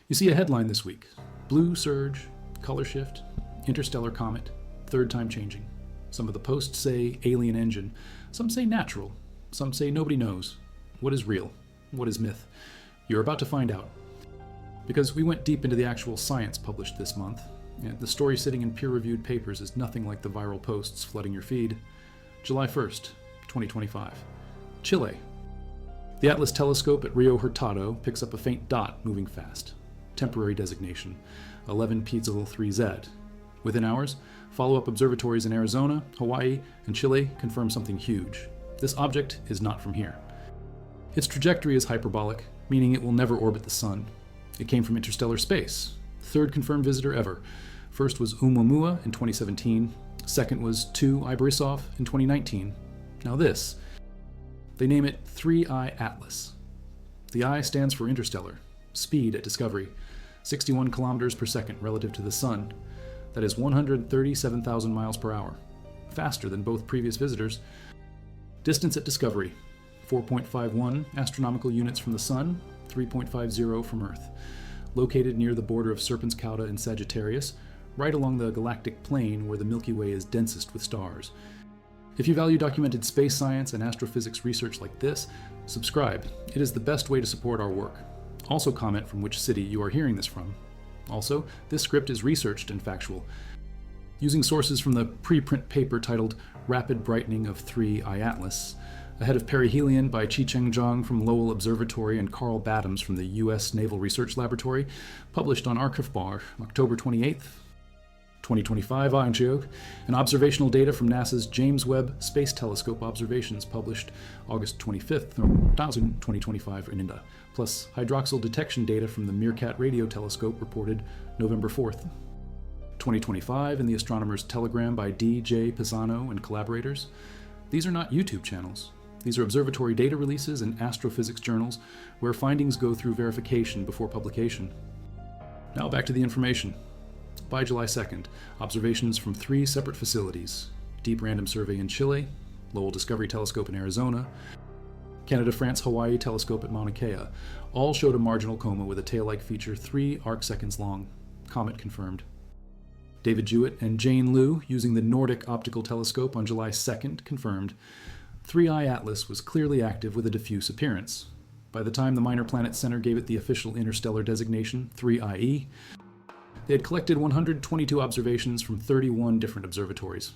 You see a headline this week: Blue Surge, Color Shift, Interstellar Comet, Third Time Changing. Some of the posts say alien engine, some say natural, some say nobody knows. What is real? What is myth? You're about to find out. Because we went deep into the actual science published this month, and the story sitting in peer-reviewed papers is nothing like the viral posts flooding your feed. July 1st, 2025. Chile. The Atlas telescope at Rio Hurtado picks up a faint dot moving fast. Temporary designation, 11 Pizzel 3Z. Within hours, follow-up observatories in Arizona, Hawaii, and Chile confirm something huge. This object is not from here. Its trajectory is hyperbolic, meaning it will never orbit the sun. It came from interstellar space. Third confirmed visitor ever. First was Oumuamua in 2017. Second was 2I Borisov in 2019. Now this. They name it 3I Atlas. The I stands for interstellar. Speed at discovery. 61 kilometers per second relative to the sun. That is 137,000 miles per hour. Faster than both previous visitors. Distance at discovery. 4.51 astronomical units from the sun, 3.50 from Earth. Located near the border of Serpens Cauda and Sagittarius, right along the galactic plane where the Milky Way is densest with stars. If you value documented space science and astrophysics research like this, subscribe. It is the best way to support our work. Also comment from which city you are hearing this from. Also, this script is researched and factual, using sources from the preprint paper titled Rapid Brightening of 3I Atlas, ahead of perihelion by Chi-Cheng Zhang from Lowell Observatory and Carl Battams from the U.S. Naval Research Laboratory, published on Archive-Bar, October 28th, 2025, and observational data from NASA's James Webb Space Telescope observations published August 25th, 2025 in India, plus hydroxyl detection data from the Meerkat Radio Telescope reported November 4th, 2025 in the Astronomer's Telegram by D.J. Pisano and collaborators. These are not YouTube channels. These are observatory data releases and astrophysics journals where findings go through verification before publication. Now back to the information. By July 2nd, observations from 3 separate facilities: Deep Random Survey in Chile, Lowell Discovery Telescope in Arizona, Canada-France-Hawaii Telescope at Mauna Kea, all showed a marginal coma with a tail-like feature 3 arcseconds long. Comet confirmed. David Jewett and Jane Liu, using the Nordic Optical Telescope on July 2nd, confirmed 3I Atlas was clearly active with a diffuse appearance. By the time the Minor Planet Center gave it the official interstellar designation, 3IE, they had collected 122 observations from 31 different observatories.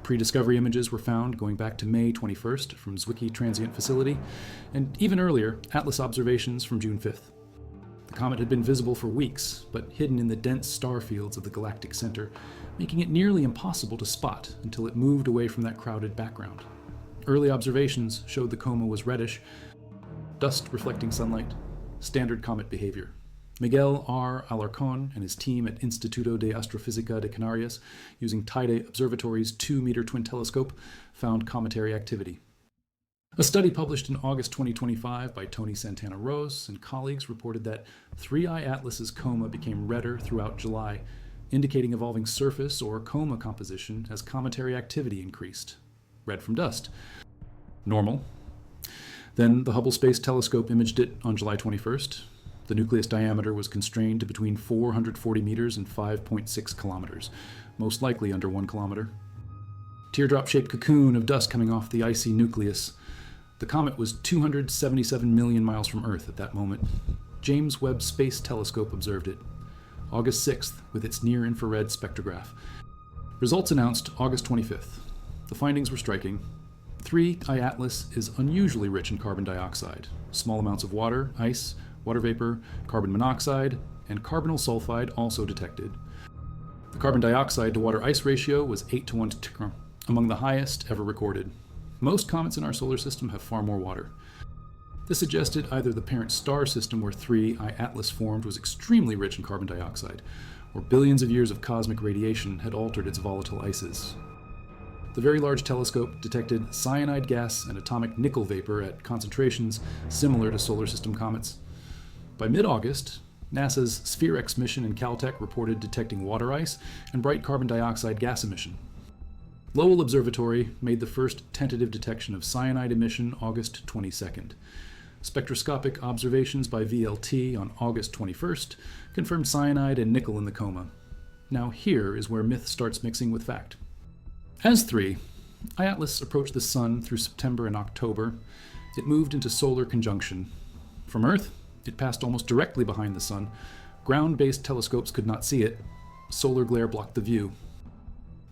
Pre-discovery images were found going back to May 21st from Zwicky Transient Facility, and even earlier, Atlas observations from June 5th. The comet had been visible for weeks, but hidden in the dense star fields of the galactic center, making it nearly impossible to spot until it moved away from that crowded background. Early observations showed the coma was reddish, dust reflecting sunlight, standard comet behavior. Miguel R. Alarcón and his team at Instituto de Astrofísica de Canarias, using Teide Observatory's 2-meter twin telescope, found cometary activity. A study published in August 2025 by Tony Santana Rose and colleagues reported that 3I Atlas's coma became redder throughout July, indicating evolving surface or coma composition as cometary activity increased. Red from dust. Normal. Then the Hubble Space Telescope imaged it on July 21st. The nucleus diameter was constrained to between 440 meters and 5.6 kilometers, most likely under 1 kilometer. Teardrop-shaped cocoon of dust coming off the icy nucleus. The comet was 277 million miles from Earth at that moment. James Webb Space Telescope observed it, August 6th, with its near-infrared spectrograph. Results announced August 25th. The findings were striking. 3I Atlas is unusually rich in carbon dioxide, small amounts of water, ice, water vapor, carbon monoxide, and carbonyl sulfide also detected. The carbon dioxide to water ice ratio was 8:1, among the highest ever recorded. Most comets in our solar system have far more water. This suggested either the parent star system where 3I Atlas formed was extremely rich in carbon dioxide, or billions of years of cosmic radiation had altered its volatile ices. The Very Large Telescope detected cyanide gas and atomic nickel vapor at concentrations similar to solar system comets. By mid-August, NASA's SPHEREx mission in Caltech reported detecting water ice and bright carbon dioxide gas emission. Lowell Observatory made the first tentative detection of cyanide emission August 22nd. Spectroscopic observations by VLT on August 21st confirmed cyanide and nickel in the coma. Now here is where myth starts mixing with fact. As 3, I-Atlas approached the Sun through September and October. It moved into solar conjunction. From Earth, it passed almost directly behind the Sun. Ground-based telescopes could not see it. Solar glare blocked the view.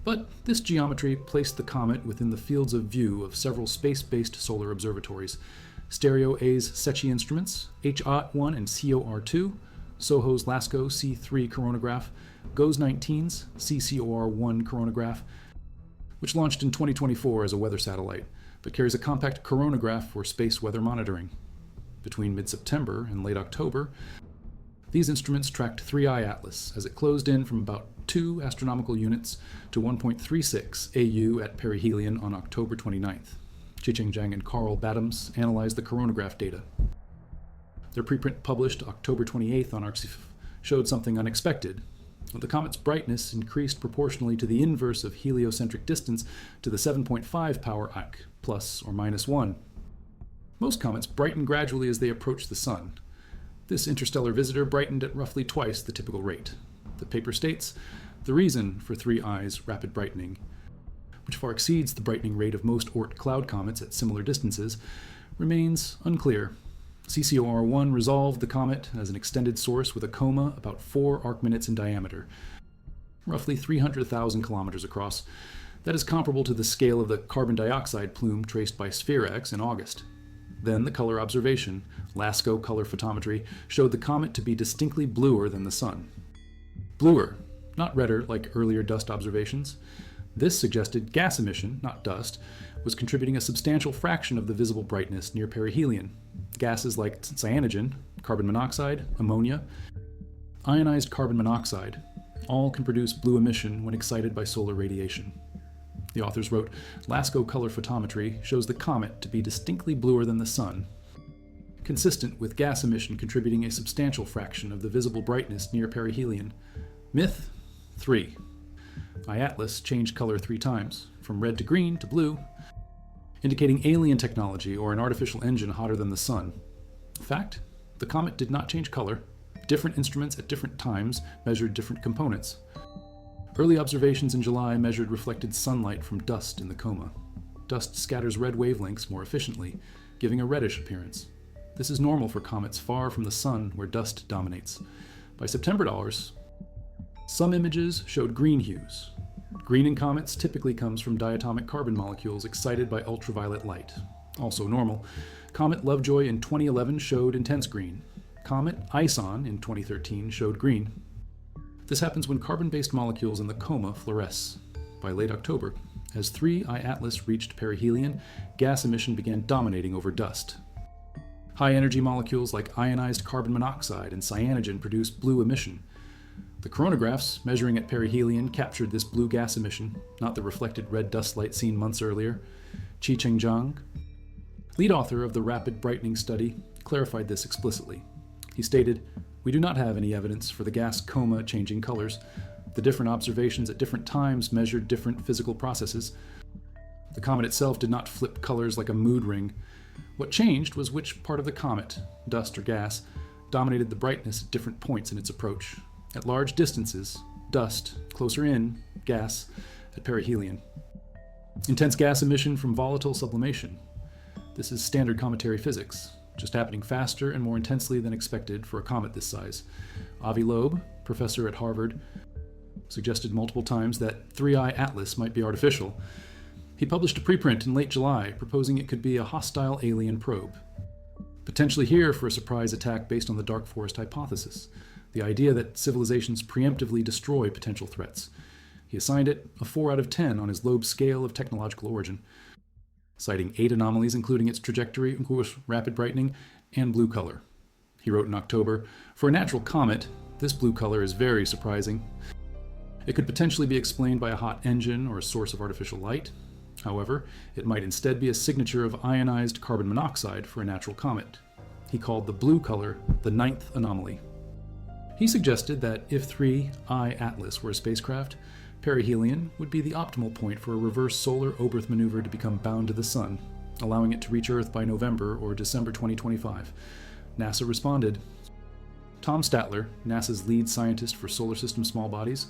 But this geometry placed the comet within the fields of view of several space-based solar observatories: Stereo A's Secchi instruments, HOT1 and COR2, SOHO's LASCO C3 coronagraph, GOES 19's CCOR1 coronagraph, which launched in 2024 as a weather satellite, but carries a compact coronagraph for space weather monitoring. Between mid-September and late October, these instruments tracked 3I Atlas as it closed in from about 2 astronomical units to 1.36 AU at perihelion on October 29th. Qicheng Zhang and Carl Badams analyzed the coronagraph data. Their preprint published October 28th on ArcSIF showed something unexpected. The comet's brightness increased proportionally to the inverse of heliocentric distance to the 7.5 power ACK, plus or minus 1. Most comets brighten gradually as they approach the Sun. This interstellar visitor brightened at roughly twice the typical rate. The paper states, the reason for 3I's rapid brightening, which far exceeds the brightening rate of most Oort cloud comets at similar distances, remains unclear. CCOR1 resolved the comet as an extended source with a coma about 4 arc-minutes in diameter, roughly 300,000 kilometers across. That is comparable to the scale of the carbon dioxide plume traced by SphereX in August. Then the color observation, LASCO color photometry, showed the comet to be distinctly bluer than the Sun. Bluer, not redder like earlier dust observations. This suggested gas emission, not dust, was contributing a substantial fraction of the visible brightness near perihelion. Gases like cyanogen, carbon monoxide, ammonia, ionized carbon monoxide, all can produce blue emission when excited by solar radiation. The authors wrote, LASCO color photometry shows the comet to be distinctly bluer than the Sun, consistent with gas emission contributing a substantial fraction of the visible brightness near perihelion. Myth 3. I-Atlas changed color 3 times, from red to green to blue, indicating alien technology or an artificial engine hotter than the Sun. Fact, the comet did not change color. Different instruments at different times measured different components. Early observations in July measured reflected sunlight from dust in the coma. Dust scatters red wavelengths more efficiently, giving a reddish appearance. This is normal for comets far from the Sun where dust dominates. By September dollars, some images showed green hues. Green in comets typically comes from diatomic carbon molecules excited by ultraviolet light. Also normal. Comet Lovejoy in 2011 showed intense green. Comet Ison in 2013 showed green. This happens when carbon-based molecules in the coma fluoresce. By late October, as 3I Atlas reached perihelion, gas emission began dominating over dust. High-energy molecules like ionized carbon monoxide and cyanogen produced blue emission. The coronagraphs, measuring at perihelion, captured this blue gas emission, not the reflected red dust light seen months earlier. Qicheng Zhang, lead author of the Rapid Brightening Study, clarified this explicitly. He stated, "We do not have any evidence for the gas coma changing colors. The different observations at different times measured different physical processes. The comet itself did not flip colors like a mood ring. What changed was which part of the comet, dust or gas, dominated the brightness at different points in its approach. At large distances, dust, closer in, gas, at perihelion. Intense gas emission from volatile sublimation. This is standard cometary physics, just happening faster and more intensely than expected for a comet this size. Avi Loeb, professor at Harvard, suggested multiple times that 3I Atlas might be artificial. He published a preprint in late July proposing it could be a hostile alien probe. Potentially here for a surprise attack based on the dark forest hypothesis, the idea that civilizations preemptively destroy potential threats. He assigned it a 4 out of 10 on his Loeb scale of technological origin, citing 8 anomalies including its trajectory, of course, rapid brightening, and blue color. He wrote in October, "For a natural comet, this blue color is very surprising. It could potentially be explained by a hot engine or a source of artificial light. However, it might instead be a signature of ionized carbon monoxide for a natural comet." He called the blue color the 9th anomaly. He suggested that if 3I Atlas were a spacecraft, perihelion would be the optimal point for a reverse solar Oberth maneuver to become bound to the Sun. allowing it to reach Earth by November or December 2025. NASA responded. Tom Statler, NASA's lead scientist for solar system small bodies,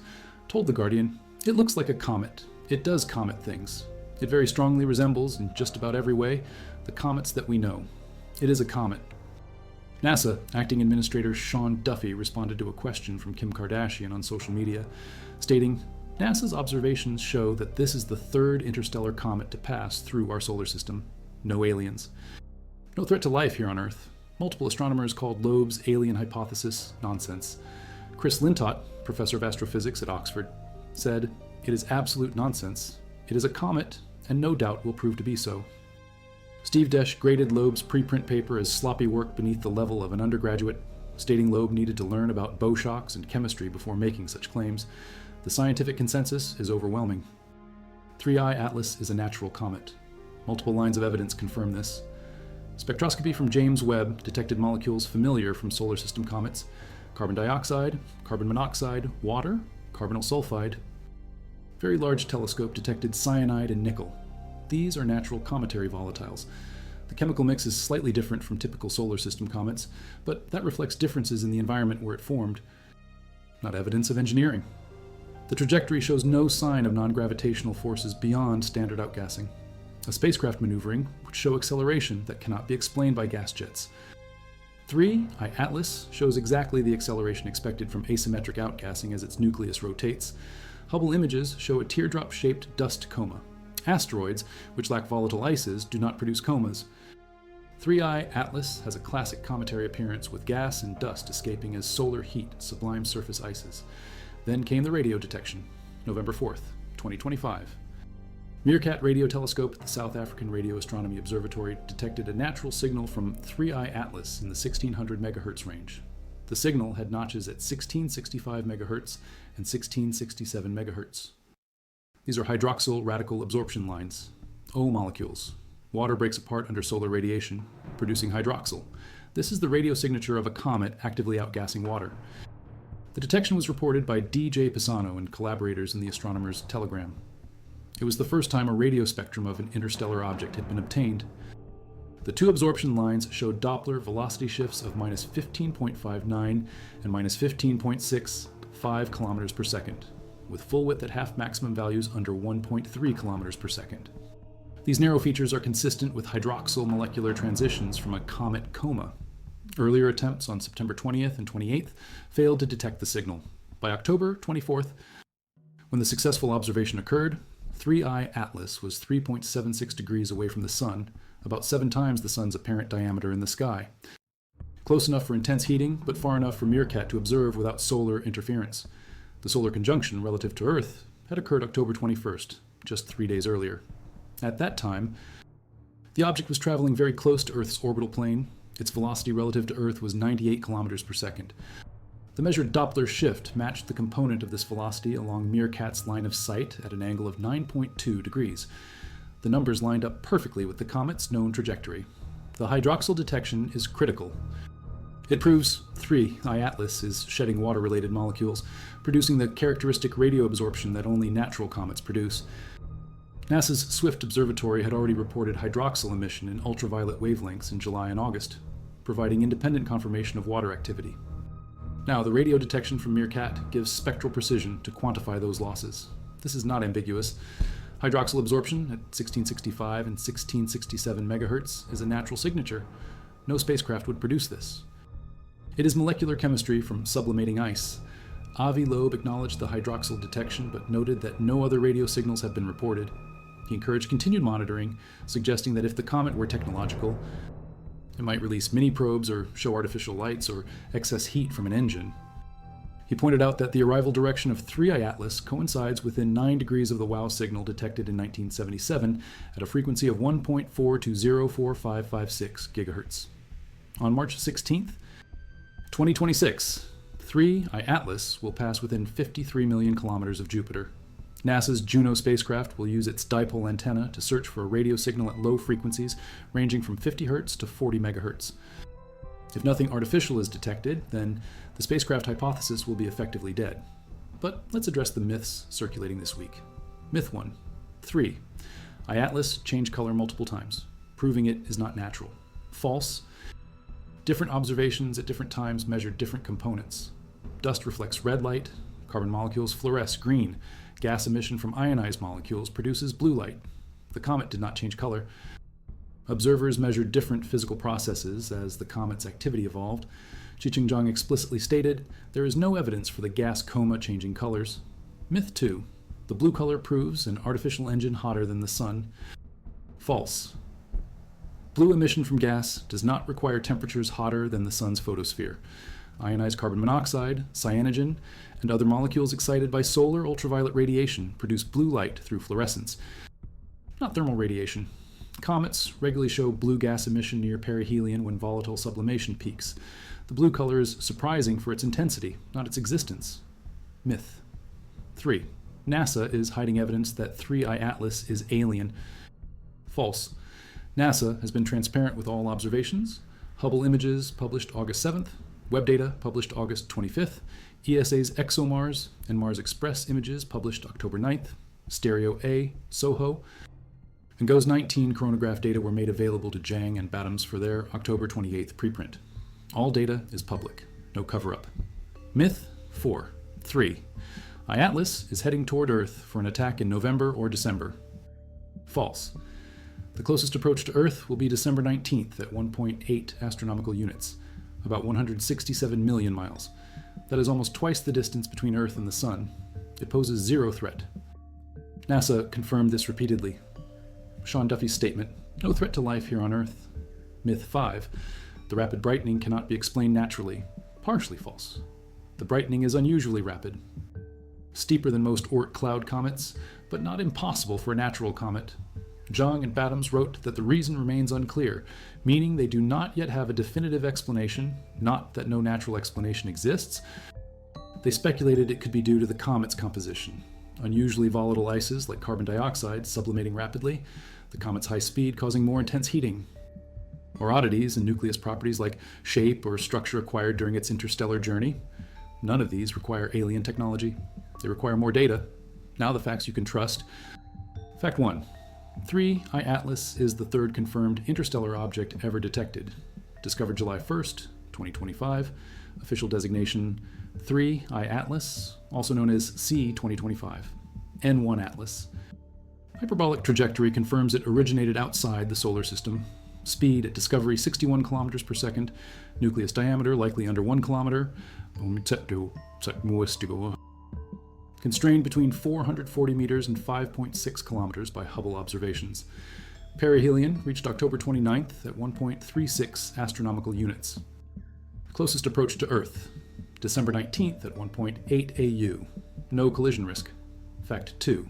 told The Guardian, "It looks like a comet. It does comet things. It very strongly resembles, in just about every way, the comets that we know. It is a comet." NASA Acting Administrator Sean Duffy responded to a question from Kim Kardashian on social media, stating, "NASA's observations show that this is the third interstellar comet to pass through our solar system. No aliens. No threat to life here on Earth. Multiple astronomers called Loeb's alien hypothesis nonsense. Chris Lintott, professor of astrophysics at Oxford, said, "It is absolute nonsense. It is a comet, and no doubt will prove to be so." Steve Desch graded Loeb's preprint paper as sloppy work beneath the level of an undergraduate, stating Loeb needed to learn about bow shocks and chemistry before making such claims. The scientific consensus is overwhelming. 3I Atlas is a natural comet. Multiple lines of evidence confirm this. Spectroscopy from James Webb detected molecules familiar from solar system comets: carbon dioxide, carbon monoxide, water, carbonyl sulfide. Very Large Telescope detected cyanide and nickel. These are natural cometary volatiles. The chemical mix is slightly different from typical solar system comets, but that reflects differences in the environment where it formed. Not evidence of engineering. The trajectory shows no sign of non-gravitational forces beyond standard outgassing. A spacecraft maneuvering would show acceleration that cannot be explained by gas jets. 3I Atlas shows exactly the acceleration expected from asymmetric outgassing as its nucleus rotates. Hubble images show a teardrop-shaped dust coma. Asteroids, which lack volatile ices, do not produce comas. 3I Atlas has a classic cometary appearance with gas and dust escaping as solar heat sublime surface ices. Then came the radio detection, November 4th, 2025. Meerkat Radio Telescope at the South African Radio Astronomy Observatory detected a natural signal from 3I Atlas in the 1600 MHz range. The signal had notches at 1665 MHz and 1667 MHz. These are hydroxyl radical absorption lines, O molecules. Water breaks apart under solar radiation, producing hydroxyl. This is the radio signature of a comet actively outgassing water. The detection was reported by D.J. Pisano and collaborators in the Astronomer's Telegram. It was the first time a radio spectrum of an interstellar object had been obtained. The two absorption lines showed Doppler velocity shifts of minus 15.59 and minus 15.65 kilometers per second, with full width at half maximum values under 1.3 kilometers per second. These narrow features are consistent with hydroxyl molecular transitions from a comet coma. Earlier attempts on September 20th and 28th failed to detect the signal. By October 24th, when the successful observation occurred, 3I Atlas was 3.76 degrees away from the Sun, about 7 times the Sun's apparent diameter in the sky. Close enough for intense heating, but far enough for Meerkat to observe without solar interference. The solar conjunction relative to Earth had occurred October 21st, just 3 days earlier. At that time, the object was traveling very close to Earth's orbital plane. Its velocity relative to Earth was 98 kilometers per second. The measured Doppler shift matched the component of this velocity along Meerkat's line of sight at an angle of 9.2 degrees. The numbers lined up perfectly with the comet's known trajectory. The hydroxyl detection is critical. It proves 3I Atlas is shedding water-related molecules, producing the characteristic radio absorption that only natural comets produce. NASA's Swift Observatory had already reported hydroxyl emission in ultraviolet wavelengths in July and August, providing independent confirmation of water activity. Now, the radio detection from Meerkat gives spectral precision to quantify those losses. This is not ambiguous. Hydroxyl absorption at 1665 and 1667 MHz is a natural signature. No spacecraft would produce this. It is molecular chemistry from sublimating ice. Avi Loeb acknowledged the hydroxyl detection, but noted that no other radio signals have been reported. He encouraged continued monitoring, suggesting that if the comet were technological, it might release mini-probes or show artificial lights or excess heat from an engine. He pointed out that the arrival direction of 3I Atlas coincides within 9 degrees of the WOW signal detected in 1977 at a frequency of 1.4 to 0.4556 gigahertz. On March 16th, 2026, 3I Atlas will pass within 53 million kilometers of Jupiter. NASA's Juno spacecraft will use its dipole antenna to search for a radio signal at low frequencies ranging from 50 Hz to 40 MHz. If nothing artificial is detected, then the spacecraft hypothesis will be effectively dead. But let's address the myths circulating this week. Myth 1. 3I Atlas changed color multiple times. proving it is not natural. False. Different observations at different times measured different components. Dust reflects red light, carbon molecules fluoresce green, gas emission from ionized molecules produces blue light. The comet did not change color. Observers measured different physical processes as the comet's activity evolved. Chicheng-Zhang explicitly stated, there is no evidence for the gas coma changing colors. Myth 2. The blue color proves an artificial engine hotter than the sun. False. Blue emission from gas does not require temperatures hotter than the sun's photosphere. Ionized carbon monoxide, cyanogen, and other molecules excited by solar ultraviolet radiation produce blue light through fluorescence, not thermal radiation. Comets regularly show blue gas emission near perihelion when volatile sublimation peaks. The blue color is surprising for its intensity, not its existence. Myth. 3. NASA is hiding evidence that 3I Atlas is alien. False. NASA has been transparent with all observations. Hubble images published August 7th, web data published August 25th, ESA's ExoMars and Mars Express images published October 9th, Stereo A, SOHO, and GOES 19 coronagraph data were made available to Zhang and Badams for their October 28th preprint. All data is public, no cover-up. Myth 4. 3. I-Atlas is heading toward Earth for an attack in November or December. False. The closest approach to Earth will be December 19th at 1.8 astronomical units, about 167 million miles. That is almost twice the distance between Earth and the Sun. It poses zero threat. NASA confirmed this repeatedly. Sean Duffy's statement, no threat to life here on Earth. Myth 5. The rapid brightening cannot be explained naturally. Partially false. The brightening is unusually rapid. Steeper than most Oort cloud comets, but not impossible for a natural comet. Zhang and Badams wrote that the reason remains unclear, meaning they do not yet have a definitive explanation, not that no natural explanation exists. They speculated it could be due to the comet's composition. Unusually volatile ices like carbon dioxide sublimating rapidly, the comet's high speed causing more intense heating. Or oddities in nucleus properties like shape or structure acquired during its interstellar journey. None of these require alien technology. They require more data. Now the facts you can trust. Fact 1. 3I Atlas is the third confirmed interstellar object ever detected. Discovered July 1st, 2025. Official designation 3I Atlas, also known as C2025. N1 Atlas. Hyperbolic trajectory confirms it originated outside the solar system. Speed at discovery 61 kilometers per second. Nucleus diameter likely under 1 kilometer. Constrained between 440 meters and 5.6 kilometers by Hubble observations. Perihelion reached October 29th at 1.36 astronomical units. Closest approach to Earth, December 19th at 1.8 AU. No collision risk. Fact 2.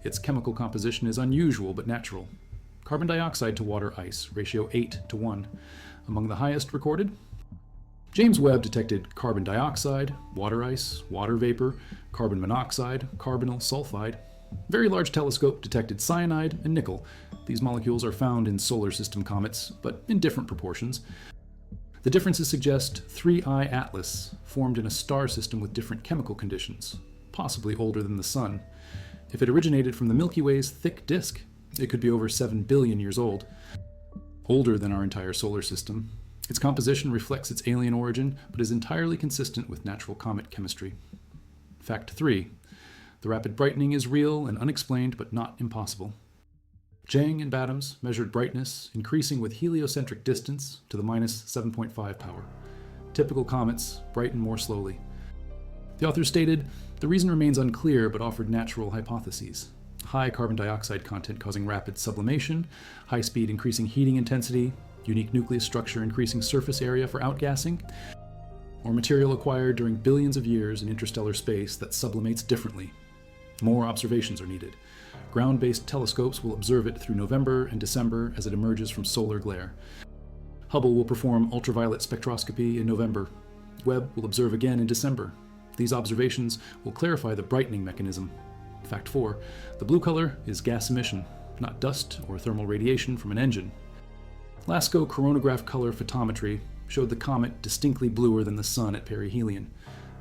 Its chemical composition is unusual but natural. Carbon dioxide to water ice, ratio 8:1. Among the highest recorded. James Webb detected carbon dioxide, water ice, water vapor, carbon monoxide, carbonyl sulfide. Very Large Telescope detected cyanide and nickel. These molecules are found in solar system comets, but in different proportions. The differences suggest 3I Atlas formed in a star system with different chemical conditions, possibly older than the Sun. If it originated from the Milky Way's thick disk, it could be over 7 billion years old, older than our entire solar system. Its composition reflects its alien origin, but is entirely consistent with natural comet chemistry. Fact 3. The rapid brightening is real and unexplained, but not impossible. Zhang and Badams measured brightness increasing with heliocentric distance to the minus 7.5 power. Typical comets brighten more slowly. The authors stated, the reason remains unclear, but offered natural hypotheses. High carbon dioxide content causing rapid sublimation, high speed increasing heating intensity, unique nucleus structure increasing surface area for outgassing, or material acquired during billions of years in interstellar space that sublimates differently. More observations are needed. Ground-based telescopes will observe it through November and December as it emerges from solar glare. Hubble will perform ultraviolet spectroscopy in November. Webb will observe again in December. These observations will clarify the brightening mechanism. Fact 4. The blue color is gas emission, not dust or thermal radiation from an engine. LASCO coronagraph color photometry showed the comet distinctly bluer than the Sun at perihelion.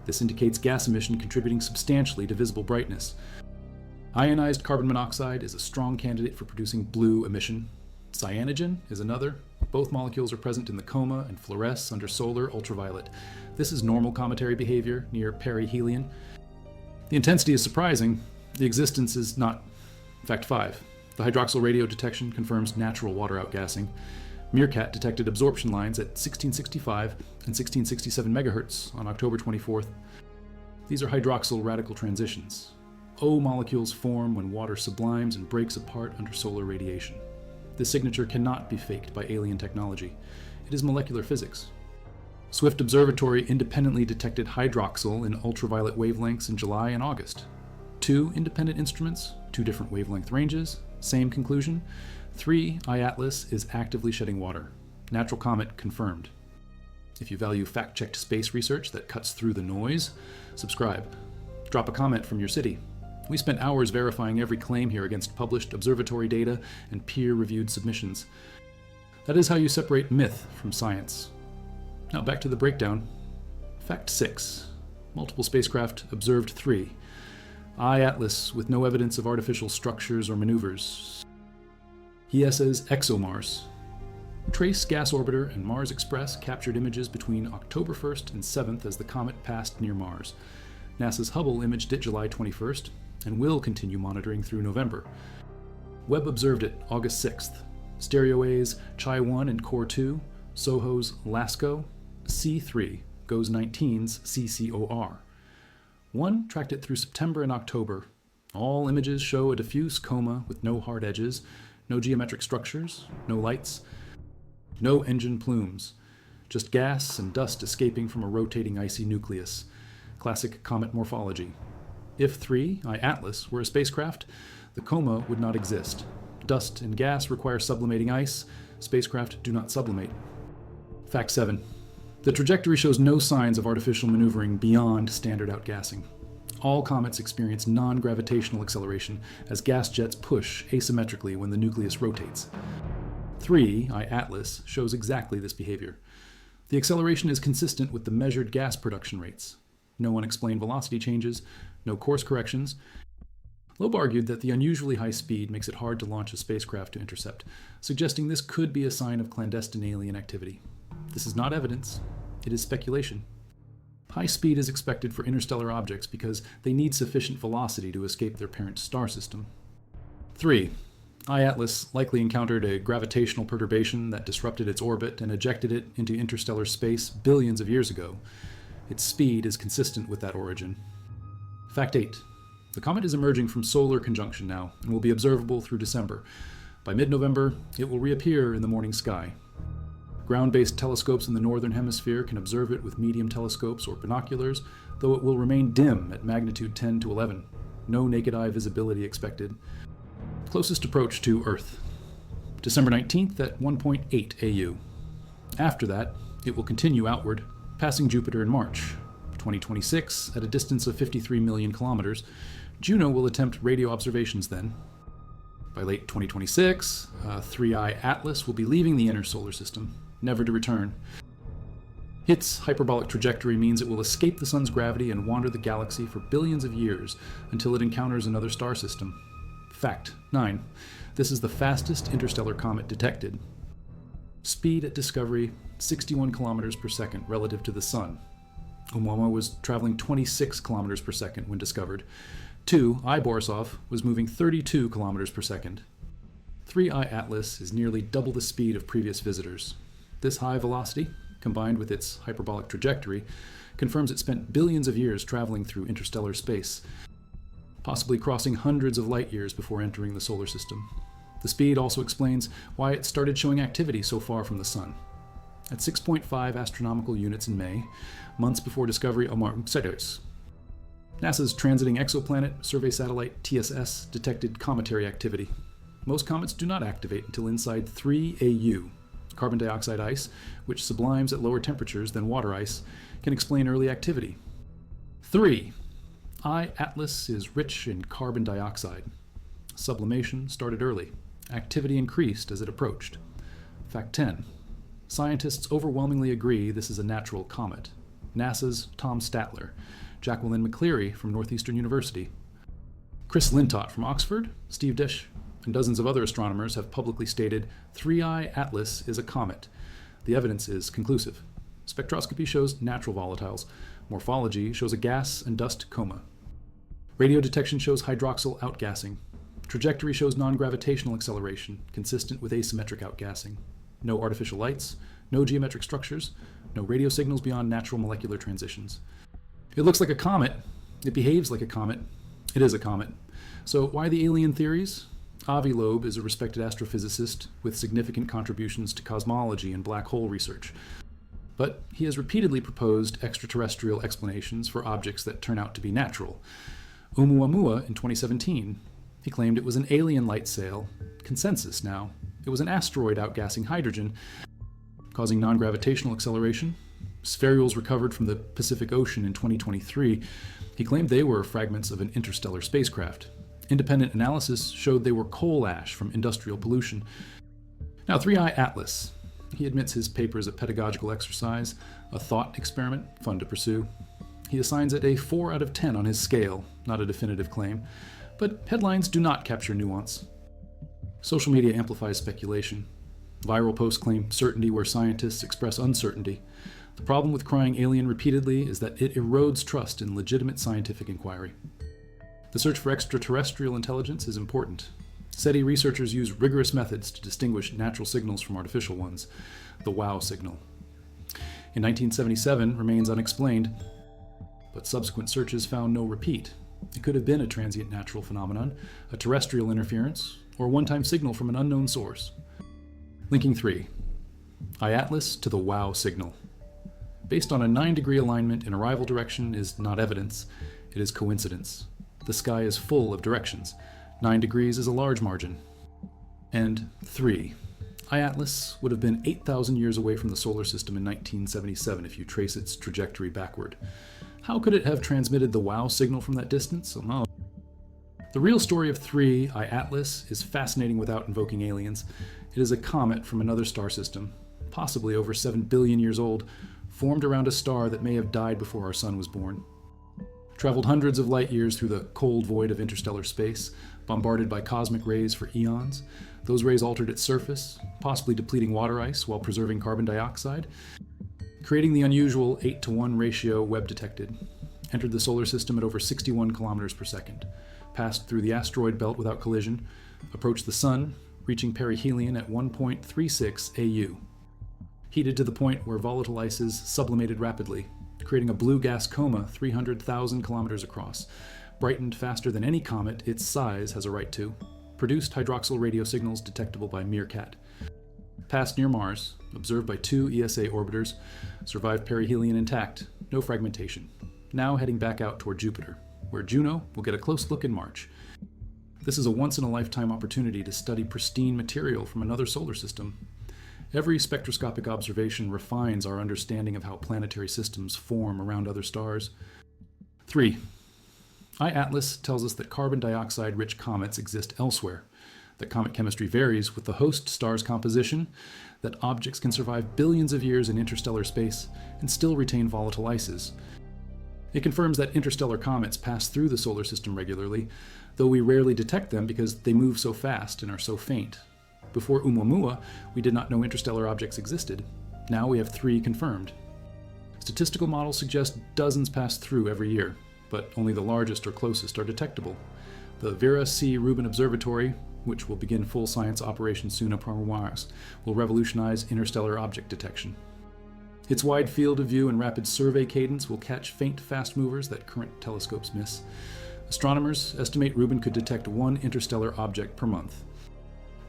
This indicates gas emission contributing substantially to visible brightness. Ionized carbon monoxide is a strong candidate for producing blue emission. Cyanogen is another. Both molecules are present in the coma and fluoresce under solar ultraviolet. This is normal cometary behavior near perihelion. The intensity is surprising. The existence is not. Fact 5. The hydroxyl radio detection confirms natural water outgassing. Meerkat detected absorption lines at 1665 and 1667 megahertz on October 24th. These are hydroxyl radical transitions. O molecules form when water sublimes and breaks apart under solar radiation. This signature cannot be faked by alien technology. It is molecular physics. Swift Observatory independently detected hydroxyl in ultraviolet wavelengths in July and August. 2 independent instruments, 2 different wavelength ranges, same conclusion. 3, iAtlas is actively shedding water. Natural comet confirmed. If you value fact-checked space research that cuts through the noise, subscribe. Drop a comment from your city. We spent hours verifying every claim here against published observatory data and peer-reviewed submissions. That is how you separate myth from science. Now back to the breakdown. Fact 6. Multiple spacecraft observed 3. iAtlas with no evidence of artificial structures or maneuvers. ESA's ExoMars. Trace Gas Orbiter and Mars Express captured images between October 1st and 7th as the comet passed near Mars. NASA's Hubble imaged it July 21st and will continue monitoring through November. Webb observed it August 6th. StereoA's Chi-1 and Core-2, SOHO's LASCO, C3, GOES 19's CCOR. 1 tracked it through September and October. All images show a diffuse coma with no hard edges, no geometric structures, no lights, no engine plumes, just gas and dust escaping from a rotating icy nucleus. Classic comet morphology. If 3, iAtlas, were a spacecraft, the coma would not exist. Dust and gas require sublimating ice. Spacecraft do not sublimate. Fact 7. The trajectory shows no signs of artificial maneuvering beyond standard outgassing. All comets experience non-gravitational acceleration as gas jets push asymmetrically when the nucleus rotates. 3, iAtlas, shows exactly this behavior. The acceleration is consistent with the measured gas production rates. No unexplained velocity changes, no course corrections. Loeb argued that the unusually high speed makes it hard to launch a spacecraft to intercept, suggesting this could be a sign of clandestine alien activity. This is not evidence, it is speculation. High speed is expected for interstellar objects because they need sufficient velocity to escape their parent star system. 3. iAtlas likely encountered a gravitational perturbation that disrupted its orbit and ejected it into interstellar space billions of years ago. Its speed is consistent with that origin. Fact 8. The comet is emerging from solar conjunction now and will be observable through December. By mid-November, it will reappear in the morning sky. Ground-based telescopes in the northern hemisphere can observe it with medium telescopes or binoculars, though it will remain dim at magnitude 10 to 11. No naked eye visibility expected. Closest approach to Earth. December 19th at 1.8 AU. After that, it will continue outward, passing Jupiter in March. 2026, at a distance of 53 million kilometers, Juno will attempt radio observations then. By late 2026, 3i Atlas will be leaving the inner solar system, never to return. Its hyperbolic trajectory means it will escape the sun's gravity and wander the galaxy for billions of years until it encounters another star system. Fact 9. This is the fastest interstellar comet detected. Speed at discovery, 61 kilometers per second relative to the sun. Oumuamua was traveling 26 kilometers per second when discovered. 2, I Borisov, was moving 32 kilometers per second. 3i Atlas is nearly double the speed of previous visitors. This high velocity, combined with its hyperbolic trajectory, confirms it spent billions of years traveling through interstellar space, possibly crossing hundreds of light years before entering the solar system. The speed also explains why it started showing activity so far from the sun. At 6.5 astronomical units in May, months before discovery of Mars. NASA's Transiting Exoplanet Survey Satellite TSS detected cometary activity. Most comets do not activate until inside 3 AU. Carbon dioxide ice, which sublimes at lower temperatures than water ice, can explain early activity. 3. I-Atlas is rich in carbon dioxide. Sublimation started early. Activity increased as it approached. Fact 10. Scientists overwhelmingly agree this is a natural comet. NASA's Tom Statler, Jacqueline McCleary from Northeastern University, Chris Lintott from Oxford, Steve Dish, and dozens of other astronomers have publicly stated 3I Atlas is a comet. The evidence is conclusive. Spectroscopy shows natural volatiles. Morphology shows a gas and dust coma. Radio detection shows hydroxyl outgassing. Trajectory shows non-gravitational acceleration, consistent with asymmetric outgassing. No artificial lights, no geometric structures, no radio signals beyond natural molecular transitions. It looks like a comet. It behaves like a comet. It is a comet. So why the alien theories? Avi Loeb is a respected astrophysicist with significant contributions to cosmology and black hole research. But he has repeatedly proposed extraterrestrial explanations for objects that turn out to be natural. Oumuamua in 2017, he claimed it was an alien light sail. Consensus now. It was an asteroid outgassing hydrogen, causing non-gravitational acceleration. Spherules recovered from the Pacific Ocean in 2023. He claimed they were fragments of an interstellar spacecraft. Independent analysis showed they were coal ash from industrial pollution. Now, 3I Atlas. He admits his paper is a pedagogical exercise, a thought experiment, fun to pursue. He assigns it a 4 out of 10 on his scale, not a definitive claim. But headlines do not capture nuance. Social media amplifies speculation. Viral posts claim certainty where scientists express uncertainty. The problem with crying alien repeatedly is that it erodes trust in legitimate scientific inquiry. The search for extraterrestrial intelligence is important. SETI researchers use rigorous methods to distinguish natural signals from artificial ones, the WOW signal. In 1977 remains unexplained, but subsequent searches found no repeat. It could have been a transient natural phenomenon, a terrestrial interference, or a one-time signal from an unknown source. Linking 3. I-Atlas to the WOW signal. Based on a 9-degree alignment in arrival direction is not evidence, it is coincidence. The sky is full of directions. 9 degrees is a large margin. And 3. I-Atlas would have been 8,000 years away from the solar system in 1977 if you trace its trajectory backward. How could it have transmitted the WOW signal from that distance? Oh. The real story of 3 I-Atlas is fascinating without invoking aliens. It is a comet from another star system, possibly over 7 billion years old, formed around a star that may have died before our sun was born. Traveled hundreds of light years through the cold void of interstellar space, bombarded by cosmic rays for eons. Those rays altered its surface, possibly depleting water ice while preserving carbon dioxide, creating the unusual 8-to-1 ratio Webb detected. Entered the solar system at over 61 kilometers per second, passed through the asteroid belt without collision, approached the sun, reaching perihelion at 1.36 AU. Heated to the point where volatile ices sublimated rapidly, creating a blue gas coma 300,000 kilometers across, brightened faster than any comet its size has a right to, produced hydroxyl radio signals detectable by Meerkat. Passed near Mars, observed by 2 ESA orbiters, survived perihelion intact, no fragmentation. Now heading back out toward Jupiter, where Juno will get a close look in March. This is a once-in-a-lifetime opportunity to study pristine material from another solar system. Every spectroscopic observation refines our understanding of how planetary systems form around other stars. 3. I-Atlas tells us that carbon dioxide-rich comets exist elsewhere, that comet chemistry varies with the host star's composition, that objects can survive billions of years in interstellar space and still retain volatile ices. It confirms that interstellar comets pass through the solar system regularly, though we rarely detect them because they move so fast and are so faint. Before Oumuamua, we did not know interstellar objects existed. Now we have 3 confirmed. Statistical models suggest dozens pass through every year, but only the largest or closest are detectable. The Vera C. Rubin Observatory, which will begin full science operation soon upon Mars, will revolutionize interstellar object detection. Its wide field of view and rapid survey cadence will catch faint fast movers that current telescopes miss. Astronomers estimate Rubin could detect 1 interstellar object per month.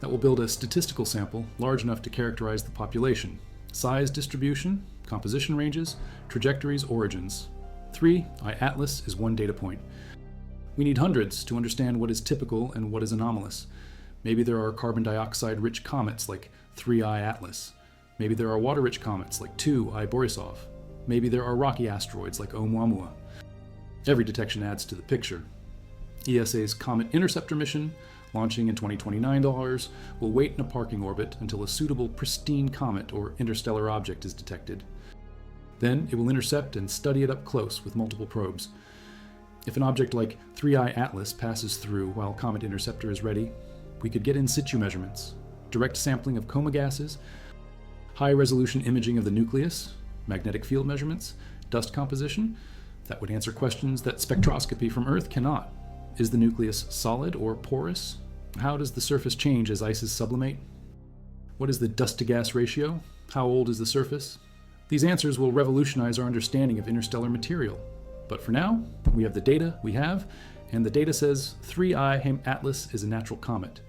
That will build a statistical sample large enough to characterize the population, size distribution, composition ranges, trajectories, origins. 3, I-Atlas is 1 data point. We need hundreds to understand what is typical and what is anomalous. Maybe there are carbon dioxide-rich comets like 3 I-Atlas. Maybe there are water-rich comets like 2 I-Borisov. Maybe there are rocky asteroids like Oumuamua. Every detection adds to the picture. ESA's Comet Interceptor mission, launching in 2029, will wait in a parking orbit until a suitable pristine comet or interstellar object is detected. Then it will intercept and study it up close with multiple probes. If an object like 3 I-Atlas passes through while Comet Interceptor is ready, we could get in situ measurements, direct sampling of coma gases, high-resolution imaging of the nucleus, magnetic field measurements, dust composition. That would answer questions that spectroscopy from Earth cannot. Is the nucleus solid or porous? How does the surface change as ices sublimate? What is the dust-to-gas ratio? How old is the surface? These answers will revolutionize our understanding of interstellar material. But for now, we have the data we have, and the data says 3I Atlas is a natural comet.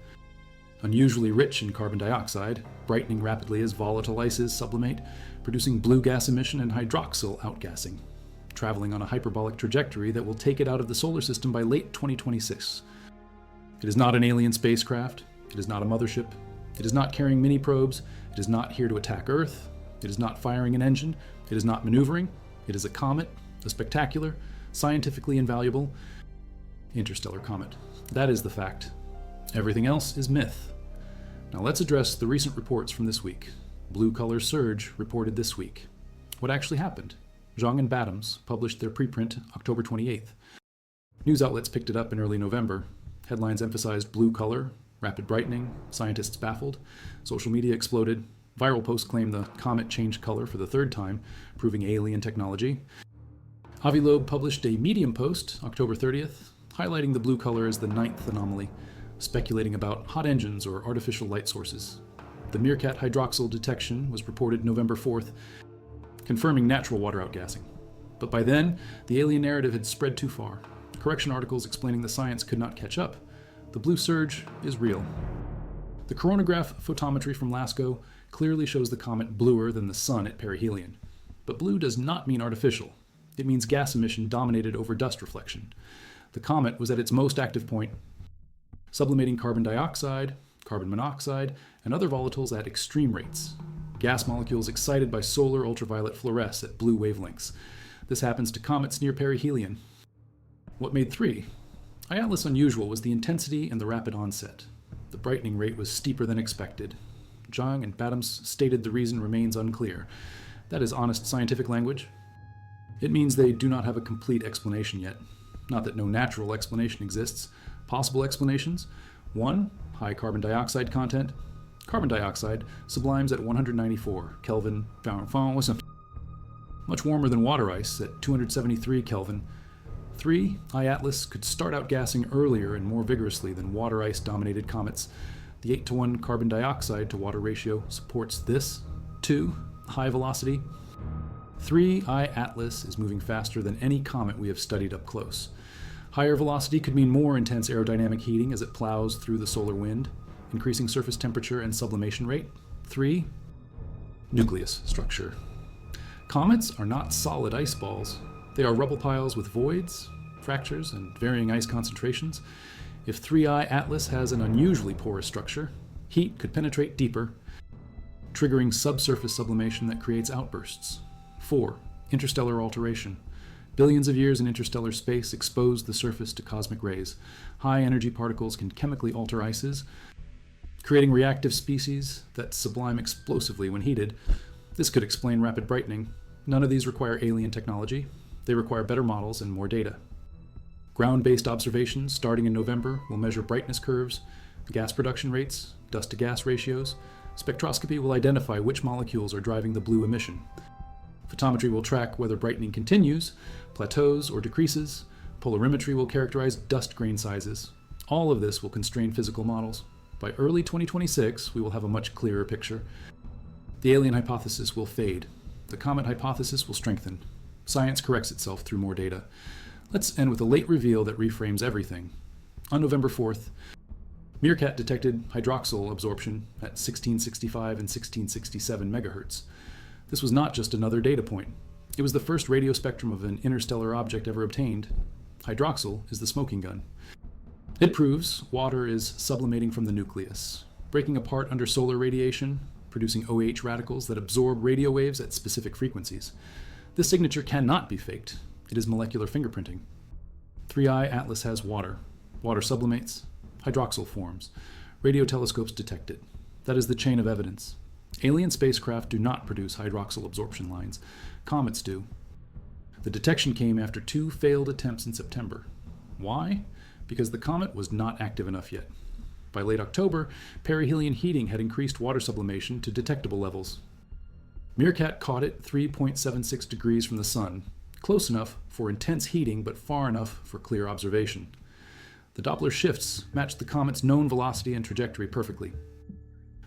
Unusually rich in carbon dioxide, brightening rapidly as volatile ices sublimate, producing blue gas emission and hydroxyl outgassing, traveling on a hyperbolic trajectory that will take it out of the solar system by late 2026. It is not an alien spacecraft. It is not a mothership. It is not carrying mini probes. It is not here to attack Earth. It is not firing an engine. It is not maneuvering. It is a comet, a spectacular, scientifically invaluable interstellar comet. That is the fact. Everything else is myth. Now let's address the recent reports from this week. Blue color surge reported this week. What actually happened? Zhang and Badams published their preprint October 28th. News outlets picked it up in early November. Headlines emphasized blue color, rapid brightening, scientists baffled. Social media exploded. Viral posts claimed the comet changed color for the third time, proving alien technology. Avi Loeb published a Medium post October 30th, highlighting the blue color as the 9th anomaly, speculating about hot engines or artificial light sources. The Meerkat hydroxyl detection was reported November 4th, confirming natural water outgassing. But by then, the alien narrative had spread too far. Correction articles explaining the science could not catch up. The blue surge is real. The coronagraph photometry from LASCO clearly shows the comet bluer than the sun at perihelion. But blue does not mean artificial. It means gas emission dominated over dust reflection. The comet was at its most active point, sublimating carbon dioxide, carbon monoxide, and other volatiles at extreme rates. Gas molecules excited by solar ultraviolet fluoresce at blue wavelengths. This happens to comets near perihelion. What made 3I Atlas unusual was the intensity and the rapid onset. The brightening rate was steeper than expected. Zhang and Badams stated the reason remains unclear. That is honest scientific language. It means they do not have a complete explanation yet. Not that no natural explanation exists. Possible explanations: 1. High carbon dioxide content. Carbon dioxide sublimes at 194 Kelvin, much warmer than water ice at 273 Kelvin. 3I Atlas could start outgassing earlier and more vigorously than water ice dominated comets. The 8-to-1 carbon dioxide to water ratio supports this. 2. High velocity. 3I Atlas is moving faster than any comet we have studied up close. Higher velocity could mean more intense aerodynamic heating as it plows through the solar wind, increasing surface temperature and sublimation rate. 3. Nucleus structure. Comets are not solid ice balls. They are rubble piles with voids, fractures, and varying ice concentrations. If 3I Atlas has an unusually porous structure, heat could penetrate deeper, triggering subsurface sublimation that creates outbursts. 4. Interstellar alteration. Billions of years in interstellar space expose the surface to cosmic rays. High-energy particles can chemically alter ices, creating reactive species that sublime explosively when heated. This could explain rapid brightening. None of these require alien technology. They require better models and more data. Ground-based observations starting in November will measure brightness curves, gas production rates, dust-to-gas ratios. Spectroscopy will identify which molecules are driving the blue emission. Photometry will track whether brightening continues, plateaus, or decreases. Polarimetry will characterize dust grain sizes. All of this will constrain physical models. By early 2026, we will have a much clearer picture. The alien hypothesis will fade. The comet hypothesis will strengthen. Science corrects itself through more data. Let's end with a late reveal that reframes everything. On November 4th, Meerkat detected hydroxyl absorption at 1665 and 1667 megahertz. This was not just another data point. It was the first radio spectrum of an interstellar object ever obtained. Hydroxyl is the smoking gun. It proves water is sublimating from the nucleus, breaking apart under solar radiation, producing OH radicals that absorb radio waves at specific frequencies. This signature cannot be faked. It is molecular fingerprinting. 3I Atlas has water. Water sublimates. Hydroxyl forms. Radio telescopes detect it. That is the chain of evidence. Alien spacecraft do not produce hydroxyl absorption lines. Comets do. The detection came after 2 failed attempts in September. Why? Because the comet was not active enough yet. By late October, perihelion heating had increased water sublimation to detectable levels. Meerkat caught it 3.76 degrees from the sun, close enough for intense heating but far enough for clear observation. The Doppler shifts matched the comet's known velocity and trajectory perfectly.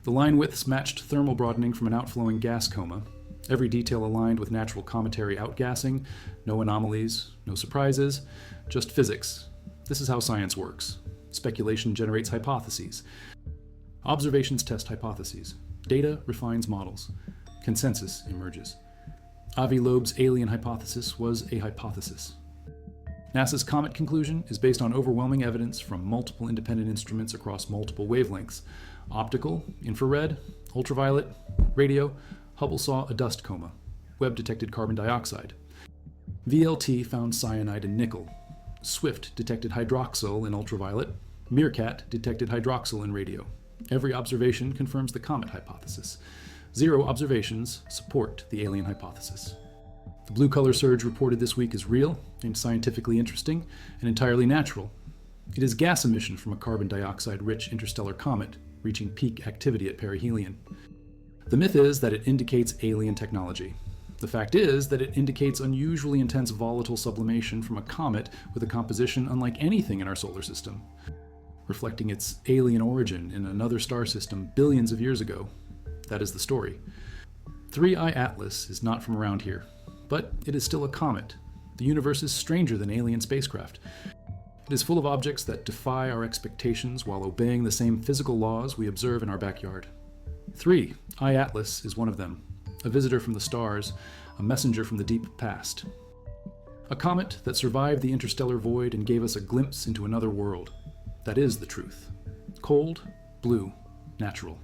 The line widths matched thermal broadening from an outflowing gas coma. Every detail aligned with natural cometary outgassing, no anomalies, no surprises, just physics. This is how science works. Speculation generates hypotheses. Observations test hypotheses. Data refines models. Consensus emerges. Avi Loeb's alien hypothesis was a hypothesis. NASA's comet conclusion is based on overwhelming evidence from multiple independent instruments across multiple wavelengths. Optical, infrared, ultraviolet, radio. Hubble saw a dust coma. Webb detected carbon dioxide. VLT found cyanide and nickel. Swift detected hydroxyl in ultraviolet. Meerkat detected hydroxyl in radio. Every observation confirms the comet hypothesis. 0 observations support the alien hypothesis. The blue color surge reported this week is real and scientifically interesting and entirely natural. It is gas emission from a carbon dioxide-rich interstellar comet reaching peak activity at perihelion. The myth is that it indicates alien technology. The fact is that it indicates unusually intense volatile sublimation from a comet with a composition unlike anything in our solar system, reflecting its alien origin in another star system billions of years ago. That is the story. 3I Atlas is not from around here, but it is still a comet. The universe is stranger than alien spacecraft. It is full of objects that defy our expectations while obeying the same physical laws we observe in our backyard. 3I Atlas is one of them, a visitor from the stars, a messenger from the deep past. A comet that survived the interstellar void and gave us a glimpse into another world. That is the truth. Cold, blue, natural.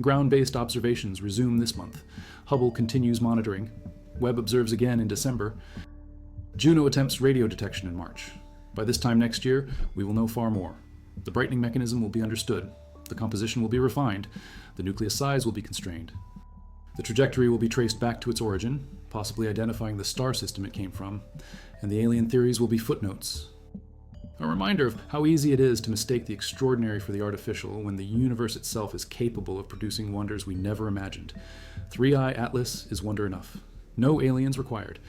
Ground-based observations resume this month. Hubble continues monitoring. Webb observes again in December. Juno attempts radio detection in March. By this time next year, we will know far more. The brightening mechanism will be understood. The composition will be refined. The nucleus size will be constrained. The trajectory will be traced back to its origin, possibly identifying the star system it came from, and the alien theories will be footnotes. A reminder of how easy it is to mistake the extraordinary for the artificial when the universe itself is capable of producing wonders we never imagined. 3I Atlas is wonder enough. No aliens required.